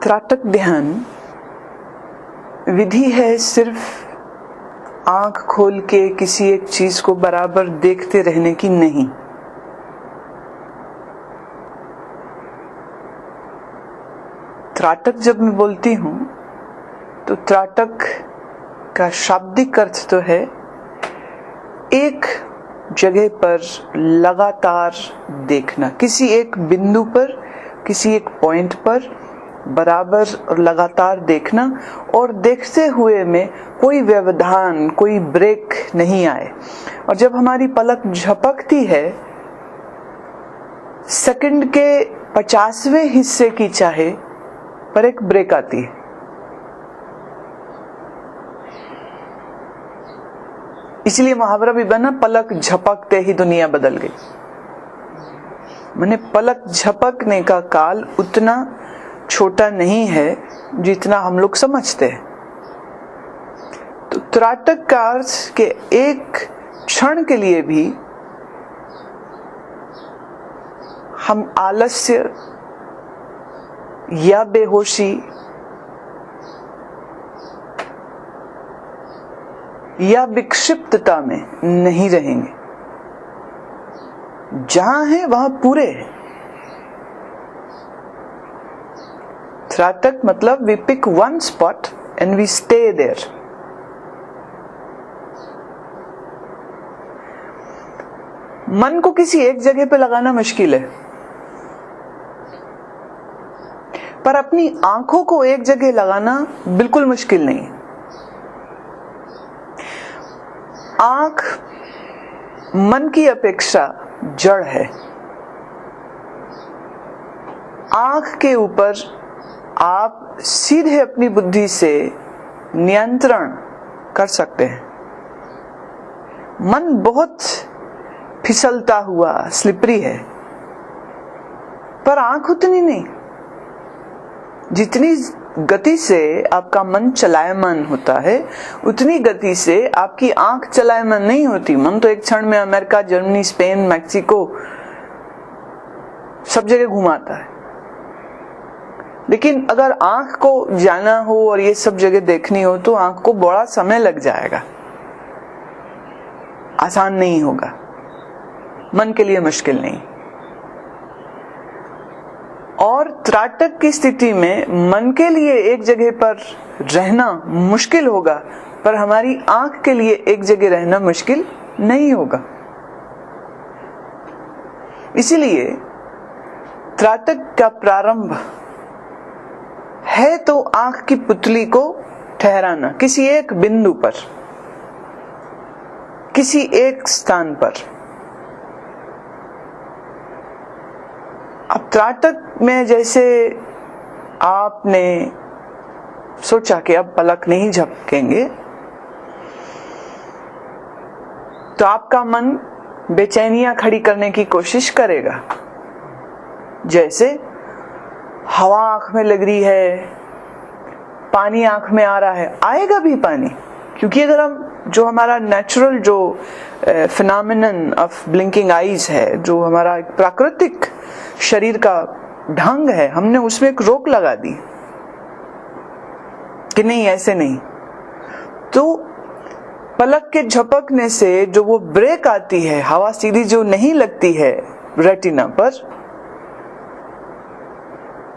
त्राटक ध्यान विधि है सिर्फ आंख खोल के किसी एक चीज को बराबर देखते रहने की नहीं। त्राटक जब मैं बोलती हूं तो त्राटक का शाब्दिक अर्थ तो है एक जगह पर लगातार देखना, किसी एक बिंदु पर, किसी एक पॉइंट पर बराबर और लगातार देखना, और देखते हुए में कोई व्यवधान, कोई ब्रेक नहीं आए। और जब हमारी पलक झपकती है, सेकंड के 50वें हिस्से की चाहे पर एक ब्रेक आती है। इसलिए मुहावरा भी बना, पलक झपकते ही दुनिया बदल गई। माने पलक झपकने का काल उतना छोटा नहीं है जितना हम लोग समझते हैं। तो त्राटक का अर्थ के एक क्षण के लिए भी हम आलस्य या बेहोशी या विक्षिप्तता में नहीं रहेंगे। जहां है वहां पूरे है। त्राटक मतलब we pick one spot and we stay there. मन को किसी एक जगह पे लगाना मुश्किल है, पर अपनी आंखों को एक जगह लगाना बिल्कुल मुश्किल नहीं। आंख मन की अपेक्षा जड़ है। आंख के ऊपर आप सीधे अपनी बुद्धि से नियंत्रण कर सकते हैं। मन बहुत फिसलता हुआ स्लिपरी है, पर आंख उतनी नहीं। जितनी गति से आपका मन चलायमान होता है, उतनी गति से आपकी आंख चलायमान नहीं होती। मन तो एक क्षण में अमेरिका, जर्मनी, स्पेन, मैक्सिको सब जगह घुमाता है। लेकिन अगर आंख को जाना हो और ये सब जगह देखनी हो तो आंख को बड़ा समय लग जाएगा, आसान नहीं होगा। मन के लिए मुश्किल नहीं। और त्राटक की स्थिति में मन के लिए एक जगह पर रहना मुश्किल होगा, पर हमारी आंख के लिए एक जगह रहना मुश्किल नहीं होगा। इसीलिए त्राटक का प्रारंभ है तो आंख की पुतली को ठहराना किसी एक बिंदु पर, किसी एक स्थान पर। अब त्राटक में जैसे आपने सोचा कि अब पलक नहीं झपकेंगे, तो आपका मन बेचैनियां खड़ी करने की कोशिश करेगा। जैसे हवा आंख में लग रही है, पानी आंख में आ रहा है, आएगा भी पानी, क्योंकि अगर हम जो हमारा नेचुरल जो फिनोमेनन ऑफ ब्लिंकिंग आईज है, जो हमारा प्राकृतिक शरीर का ढंग है, हमने उसमें एक रोक लगा दी कि नहीं, ऐसे नहीं। तो पलक के झपकने से जो वो ब्रेक आती है, हवा सीधी जो नहीं लगती है रेटिना पर,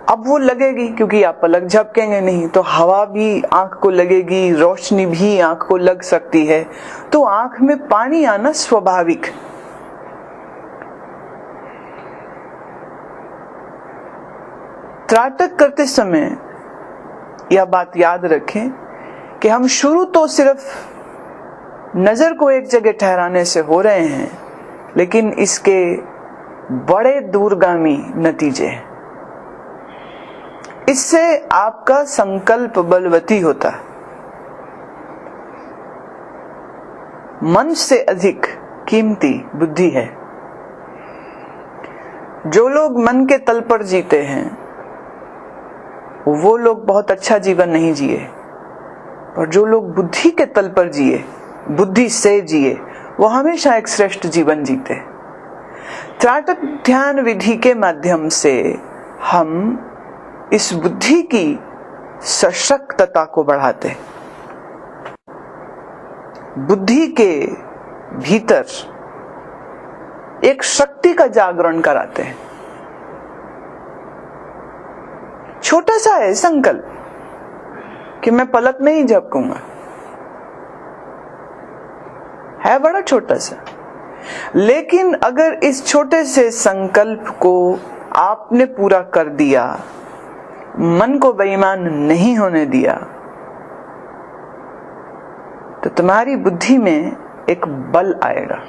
अब वो लगेगी, क्योंकि आप पलक झपकेंगे नहीं तो हवा भी आंख को लगेगी, रोशनी भी आंख को लग सकती है, तो आंख में पानी आना स्वाभाविक। त्राटक करते समय यह बात याद रखें कि हम शुरू तो सिर्फ नजर को एक जगह ठहराने से हो रहे हैं, लेकिन इसके बड़े दूरगामी नतीजे हैं। इससे आपका संकल्प बलवती होता है। मन से अधिक कीमती बुद्धि है। जो लोग मन के तल पर जीते हैं वो लोग बहुत अच्छा जीवन नहीं जिए, और जो लोग बुद्धि के तल पर जिए, बुद्धि से जिए, वो हमेशा एक श्रेष्ठ जीवन जीते। त्राटक ध्यान विधि के माध्यम से हम इस बुद्धि की सशक्तता को बढ़ाते, बुद्धि के भीतर एक शक्ति का जागरण कराते हैं। छोटा सा है संकल्प कि मैं पलक नहीं झपकूंगा, है बड़ा छोटा सा, लेकिन अगर इस छोटे से संकल्प को आपने पूरा कर दिया, मन को बेईमान नहीं होने दिया, तो तुम्हारी बुद्धि में एक बल आएगा।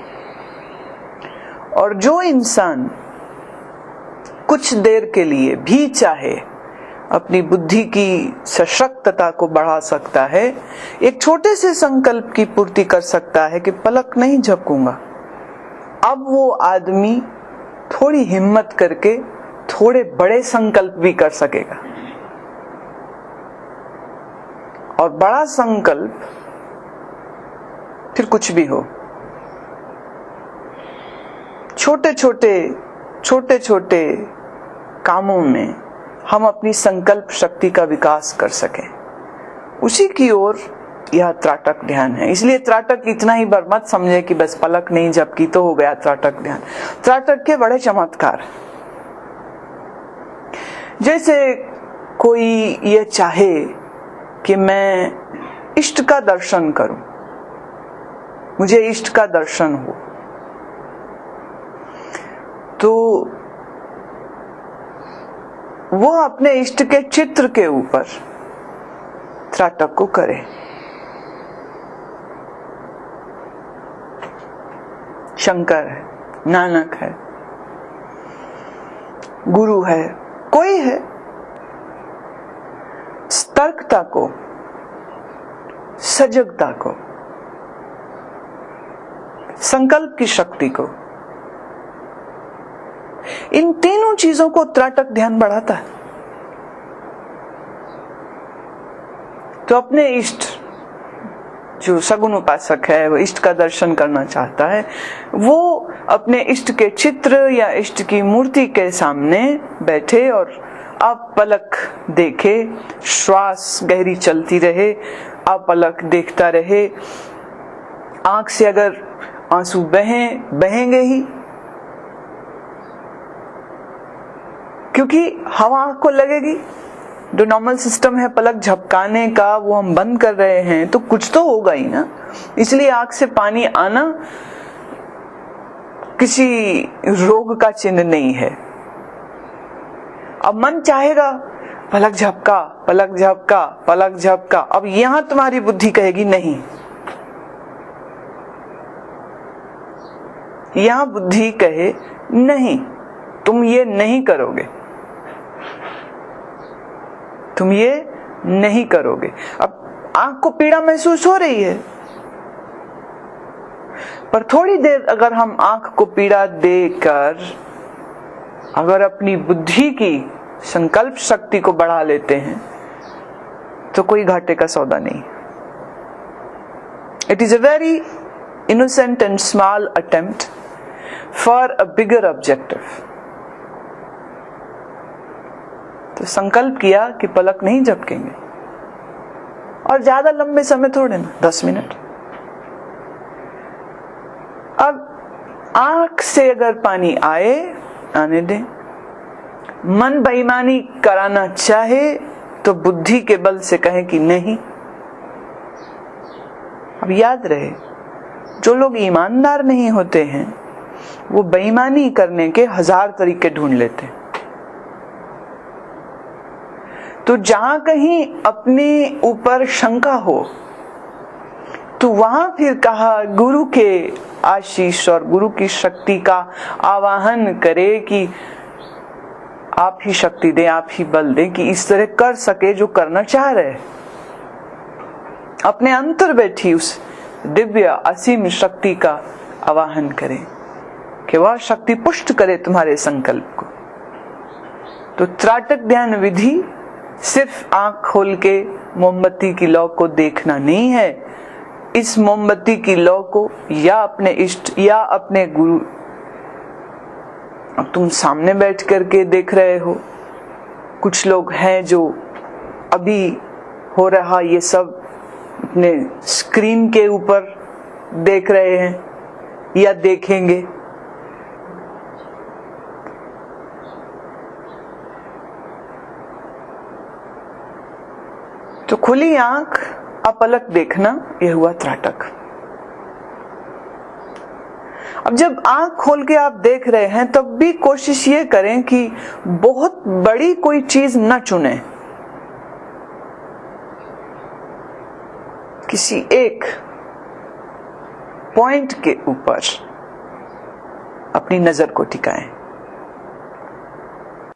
और जो इंसान कुछ देर के लिए भी चाहे अपनी बुद्धि की सशक्तता को बढ़ा सकता है, एक छोटे से संकल्प की पूर्ति कर सकता है कि पलक नहीं झपकूंगा। अब वो आदमी थोड़ी हिम्मत करके थोड़े बड़े संकल्प भी कर सकेगा। और बड़ा संकल्प फिर कुछ भी हो, छोटे छोटे कामों में हम अपनी संकल्प शक्ति का विकास कर सकें, उसी की ओर यह त्राटक ध्यान है। इसलिए त्राटक इतना ही बार मत समझे कि बस पलक नहीं झपकी तो हो गया त्राटक ध्यान। त्राटक के बड़े चमत्कार, जैसे कोई ये चाहे कि मैं इष्ट का दर्शन करूं, मुझे इष्ट का दर्शन हो, तो वो अपने इष्ट के चित्र के ऊपर त्राटक को करे। शंकर है, नानक है, गुरु है, कोई है, सतर्कता को, सजगता को, संकल्प की शक्ति को, इन तीनों चीजों को त्राटक ध्यान बढ़ाता है। तो अपने इष्ट, जो सगुण उपासक है, वो इष्ट का दर्शन करना चाहता है, वो अपने इष्ट के चित्र या इष्ट की मूर्ति के सामने बैठे और आप पलक देखे, श्वास गहरी चलती रहे, आप पलक देखता रहे। आंख से अगर आंसू बहेंगे ही, क्योंकि हवा आंख को लगेगी। जो नॉर्मल सिस्टम है पलक झपकाने का, वो हम बंद कर रहे हैं, तो कुछ तो होगा ही ना। इसलिए आंख से पानी आना किसी रोग का चिन्ह नहीं है। अब मन चाहेगा पलक झपका, पलक झपका, पलक झपका। अब यहां तुम्हारी बुद्धि कहेगी नहीं, यहां बुद्धि कहे नहीं, तुम ये नहीं करोगे, तुम ये नहीं करोगे। अब आंख को पीड़ा महसूस हो रही है, पर थोड़ी देर अगर हम आंख को पीड़ा देकर अगर अपनी बुद्धि की संकल्प शक्ति को बढ़ा लेते हैं, तो कोई घाटे का सौदा नहीं। It is a very innocent and small attempt for a bigger objective. तो संकल्प किया कि पलक नहीं झपकेंगे, और ज्यादा लंबे समय थोड़े ना, 10 मिनट। अब आंख से अगर पानी आए, आने दें। मन बेईमानी कराना चाहे तो बुद्धि के बल से कहे कि नहीं। अब याद रहे, जो लोग ईमानदार नहीं होते हैं वो बेईमानी करने के 1000 तरीके ढूंढ लेते हैं। तो जहां कहीं अपने ऊपर शंका हो, तो वहां फिर कहा गुरु के आशीष और गुरु की शक्ति का आवाहन करे कि आप ही शक्ति दें, आप ही बल दें कि इस तरह कर सके जो करना चाह रहे। अपने अंतर बैठी उस दिव्य असीम शक्ति का आवाहन करें कि वह शक्ति पुष्ट करे तुम्हारे संकल्प को। तो त्राटक ध्यान विधि सिर्फ आंख खोल के मोमबत्ती की लौ को देखना नहीं है। इस मोमबत्ती की लौ को या अपने इष्ट या अपने गुरु, अब तुम सामने बैठ करके देख रहे हो कुछ लोग हैं जो अभी हो रहा ये सब अपने स्क्रीन के ऊपर देख रहे हैं या देखेंगे। तो खुली आंख अपलक देखना, यह हुआ त्राटक। अब जब आंख खोल के आप देख रहे हैं तब भी कोशिश ये करें कि बहुत बड़ी कोई चीज न चुने, किसी एक पॉइंट के ऊपर अपनी नजर को टिकाएं।